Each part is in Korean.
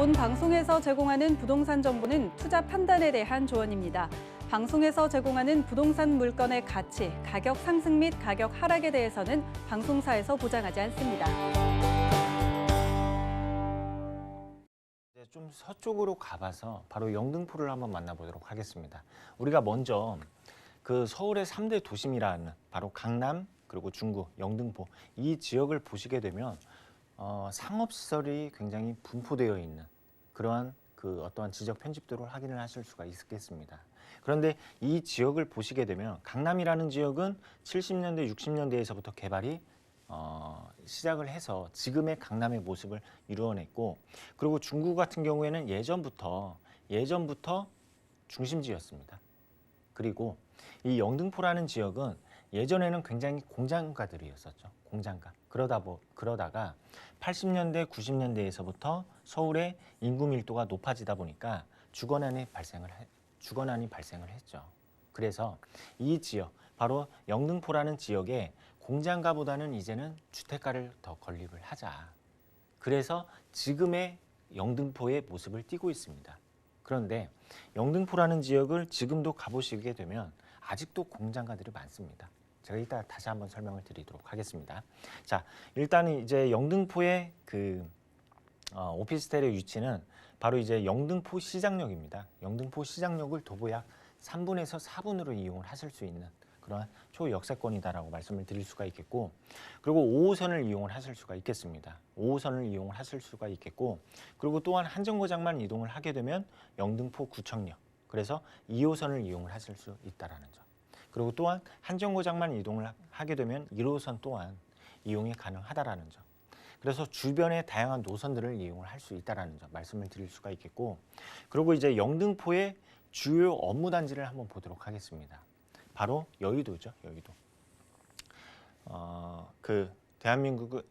본 방송에서 제공하는 부동산 정보는 투자 판단에 대한 조언입니다. 방송에서 제공하는 부동산 물건의 가치, 가격 상승 및 가격 하락에 대해서는 방송사에서 보장하지 않습니다. 좀 서쪽으로 가봐서 바로 영등포를 한번 만나보도록 하겠습니다. 우리가 먼저 그 서울의 3대 도심이라는 바로 강남, 그리고 중구, 영등포 이 지역을 보시게 되면 상업시설이 굉장히 분포되어 있는 그러한 그 어떠한 지적 편집도를 확인을 하실 수가 있겠습니다. 그런데 이 지역을 보시게 되면 강남이라는 지역은 70년대, 60년대에서부터 개발이 시작을 해서 지금의 강남의 모습을 이루어냈고, 그리고 중구 같은 경우에는 예전부터 중심지였습니다. 그리고 이 영등포라는 지역은 예전에는 굉장히 공장가들이었었죠. 공장가. 그러다가 80년대, 90년대에서부터 서울의 인구 밀도가 높아지다 보니까 주거난이 발생을 했죠. 그래서 이 지역, 바로 영등포라는 지역에 공장가보다는 이제는 주택가를 더 건립을 하자. 그래서 지금의 영등포의 모습을 띠고 있습니다. 그런데 영등포라는 지역을 지금도 가보시게 되면 아직도 공장가들이 많습니다. 제가 이따 다시 한번 설명을 드리도록 하겠습니다. 자, 일단은 이제 영등포의 오피스텔의 위치는 바로 이제 영등포 시장역입니다. 영등포 시장역을 도보 약 3분에서 4분으로 이용을 하실 수 있는 그런 초역세권이다라고 말씀을 드릴 수가 있겠고, 그리고 5호선을 이용을 하실 수가 있겠습니다. 5호선을 이용을 하실 수가 있겠고, 그리고 또한 한 정거장만 이동을 하게 되면 영등포 구청역, 그래서 2호선을 이용을 하실 수 있다라는 점. 그리고 또한 한 정거장만 이동을 하게 되면 1호선 또한 이용이 가능하다라는 점. 그래서 주변의 다양한 노선들을 이용을 할 수 있다라는 점 말씀을 드릴 수가 있겠고, 그리고 이제 영등포의 주요 업무 단지를 한번 보도록 하겠습니다. 바로 여의도죠, 여의도.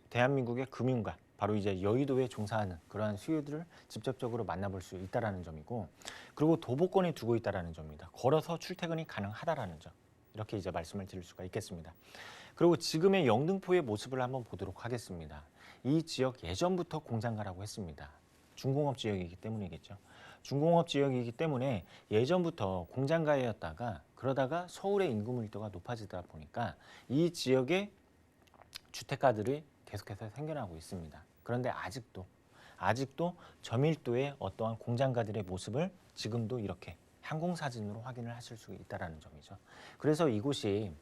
대한민국의 금융가, 바로 이제 여의도에 종사하는 그러한 수요들을 직접적으로 만나볼 수 있다라는 점이고, 그리고 도보권에 두고 있다라는 점입니다. 걸어서 출퇴근이 가능하다라는 점. 이렇게 이제 말씀을 드릴 수가 있겠습니다. 그리고 지금의 영등포의 모습을 한번 보도록 하겠습니다. 이 지역 예전부터 공장가라고 했습니다. 중공업 지역이기 때문이겠죠. 중공업 지역이기 때문에 예전부터 공장가였다가 그러다가 서울의 인구 밀도가 높아지다 보니까 이 지역에 주택가들이 계속해서 생겨나고 있습니다. 그런데 아직도 저밀도의 어떠한 공장가들의 모습을 지금도 이렇게 항공사진으로 확인을 하실 수 있다는 점이죠. 그래서 이곳이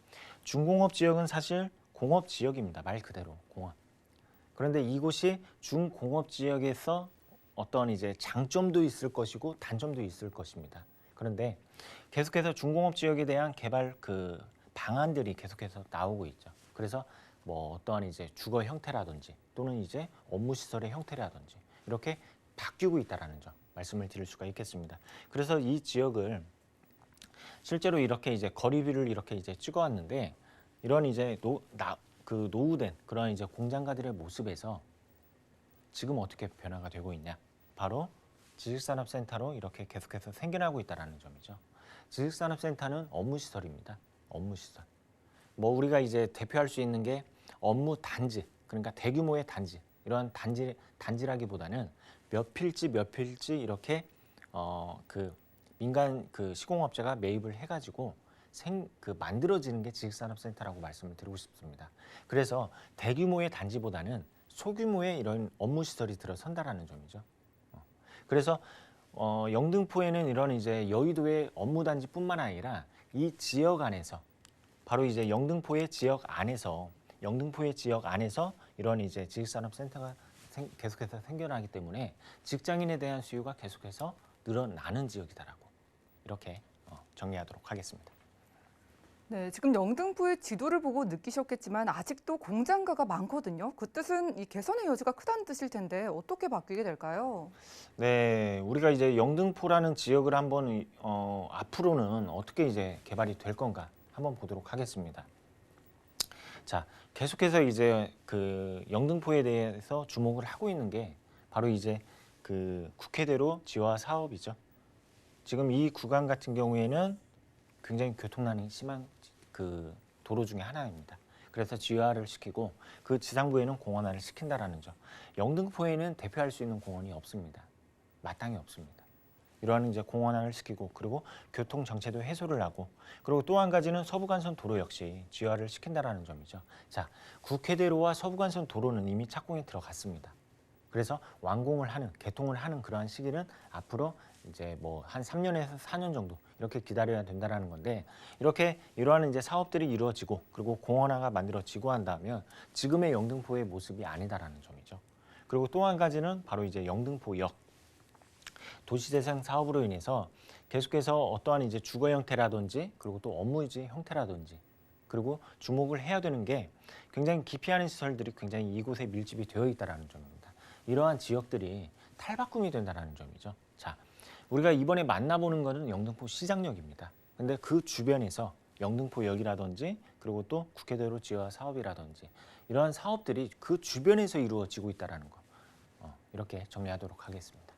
중공업 지역은 사실 공업 지역입니다. 말 그대로 공업. 그런데 이곳이 중공업 지역에서 어떤 이제 장점도 있을 것이고 단점도 있을 것입니다. 그런데 계속해서 중공업 지역에 대한 개발 방안들이 계속해서 나오고 있죠. 그래서 뭐 어떠한 이제 주거 형태라든지 또는 이제 업무 시설의 형태라든지 이렇게 바뀌고 있다라는 점 말씀을 드릴 수가 있겠습니다. 그래서 이 지역을 실제로 이렇게 이제 거리뷰를 이렇게 이제 찍어왔는데, 이런 이제 노후된 그런 이제 공장가들의 모습에서 지금 어떻게 변화가 되고 있냐? 바로 지식산업센터로 이렇게 계속해서 생겨나고 있다라는 점이죠. 지식산업센터는 업무시설입니다. 업무시설. 뭐 우리가 이제 대표할 수 있는 게 업무 단지, 그러니까 대규모의 단지, 이러한 단지라기보다는 몇 필지 이렇게 민간 시공업자가 매입을 해가지고 만들어지는 게 지식산업센터라고 말씀을 드리고 싶습니다. 그래서 대규모의 단지보다는 소규모의 이런 업무시설이 들어선다라는 점이죠. 그래서 영등포에는 이런 이제 여의도의 업무단지뿐만 아니라 이 지역 안에서 바로 이제 영등포의 지역 안에서 이런 이제 지식산업센터가 계속해서 생겨나기 때문에 직장인에 대한 수요가 계속해서 늘어나는 지역이다라고 이렇게 정리하도록 하겠습니다. 네, 지금 영등포의 지도를 보고 느끼셨겠지만 아직도 공장가가 많거든요. 그 뜻은 이 개선의 여지가 크다는 뜻일 텐데 어떻게 바뀌게 될까요? 네, 우리가 이제 영등포라는 지역을 한번 앞으로는 어떻게 이제 개발이 될 건가 한번 보도록 하겠습니다. 자, 계속해서 이제 영등포에 대해서 주목을 하고 있는 게 바로 이제 국회대로 지화 사업이죠. 지금 이 구간 같은 경우에는 굉장히 교통난이 심한 도로 중에 하나입니다. 그래서 지화를 시키고 그 지상부에는 공원화를 시킨다라는 점. 영등포에는 대표할 수 있는 공원이 없습니다. 마땅히 없습니다. 이러한 이제 공원화를 시키고 그리고 교통 정체도 해소를 하고 그리고 또 한 가지는 서부간선 도로 역시 지하화를 시킨다라는 점이죠. 자, 국회대로와 서부간선 도로는 이미 착공에 들어갔습니다. 그래서 완공을 하는, 개통을 하는 그러한 시기는 앞으로 이제 뭐 한 3년에서 4년 정도 이렇게 기다려야 된다라는 건데 이렇게 이러한 이제 사업들이 이루어지고 그리고 공원화가 만들어지고 한다면 지금의 영등포의 모습이 아니다라는 점이죠. 그리고 또 한 가지는 바로 이제 영등포역 도시재생 사업으로 인해서 계속해서 어떠한 이제 주거 형태라든지 그리고 또 업무지 형태라든지 그리고 주목을 해야 되는 게 굉장히 기피하는 시설들이 굉장히 이곳에 밀집이 되어 있다라는 점입니다. 이러한 지역들이 탈바꿈이 된다는 점이죠. 자, 우리가 이번에 만나보는 것은 영등포 시장역입니다. 근데 그 주변에서 영등포역이라든지 그리고 또 국회대로 지하 사업이라든지 이러한 사업들이 그 주변에서 이루어지고 있다는 거 이렇게 정리하도록 하겠습니다.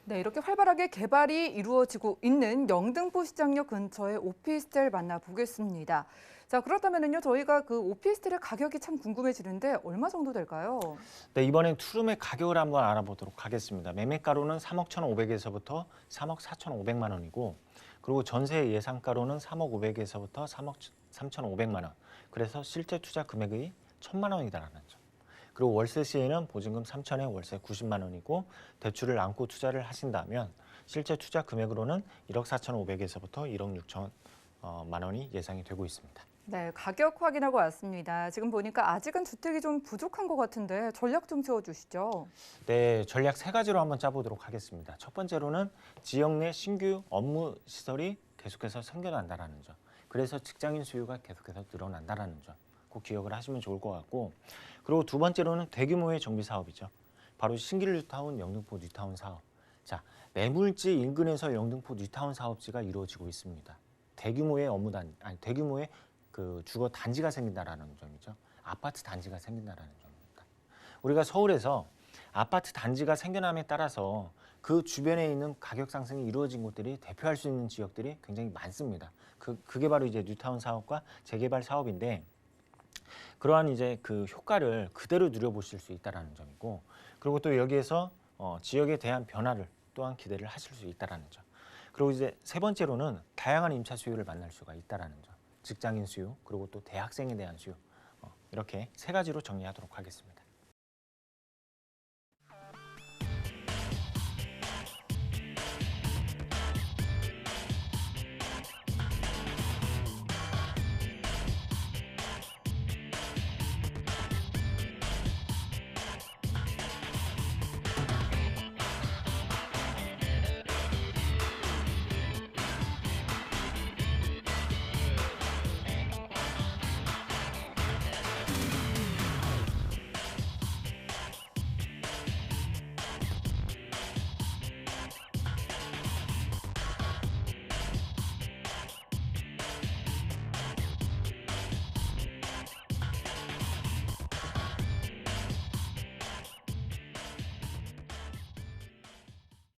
네, 이렇게 활발하게 개발이 이루어지고 있는 영등포 시장역 근처의 오피스텔 만나보겠습니다. 자, 그렇다면요, 저희가 그 오피스텔의 가격이 참 궁금해지는데 얼마 정도 될까요? 네, 이번엔 투룸의 가격을 한번 알아보도록 하겠습니다. 매매가로는 3억 1,500에서부터 3억 4,500만 원이고 그리고 전세 예상가로는 3억 500에서부터 3억 3,500만 원. 그래서 실제 투자 금액이 1,000만 원이다라는 점. 그리고 월세 시에는 보증금 3천에 월세 90만 원이고 대출을 안고 투자를 하신다면 실제 투자 금액으로는 1억 4,500에서부터 1억 6천만 원이 예상이 되고 있습니다. 네, 가격 확인하고 왔습니다. 지금 보니까 아직은 주택이 좀 부족한 것 같은데 전략 좀 세워주시죠. 네, 전략 세 가지로 한번 짜보도록 하겠습니다. 첫 번째로는 지역 내 신규 업무 시설이 계속해서 생겨난다는 점. 그래서 직장인 수요가 계속해서 늘어난다는 점. 꼭 기억을 하시면 좋을 것 같고 그리고 두 번째로는 대규모의 정비 사업이죠. 바로 신길 뉴타운, 영등포 뉴타운 사업. 자, 매물지 인근에서 영등포 뉴타운 사업지가 이루어지고 있습니다. 대규모의 대규모의 그 주거 단지가 생긴다라는 점이죠. 아파트 단지가 생긴다라는 점입니다. 우리가 서울에서 아파트 단지가 생겨남에 따라서 그 주변에 있는 가격 상승이 이루어진 곳들이 대표할 수 있는 지역들이 굉장히 많습니다. 그게 바로 이제 뉴타운 사업과 재개발 사업인데 그러한 이제 그 효과를 그대로 누려보실 수 있다라는 점이고 그리고 또 여기에서 지역에 대한 변화를 또한 기대를 하실 수 있다라는 점. 그리고 이제 세 번째로는 다양한 임차 수요를 만날 수가 있다라는 점. 직장인 수요 그리고 또 대학생에 대한 수요 이렇게 세 가지로 정리하도록 하겠습니다.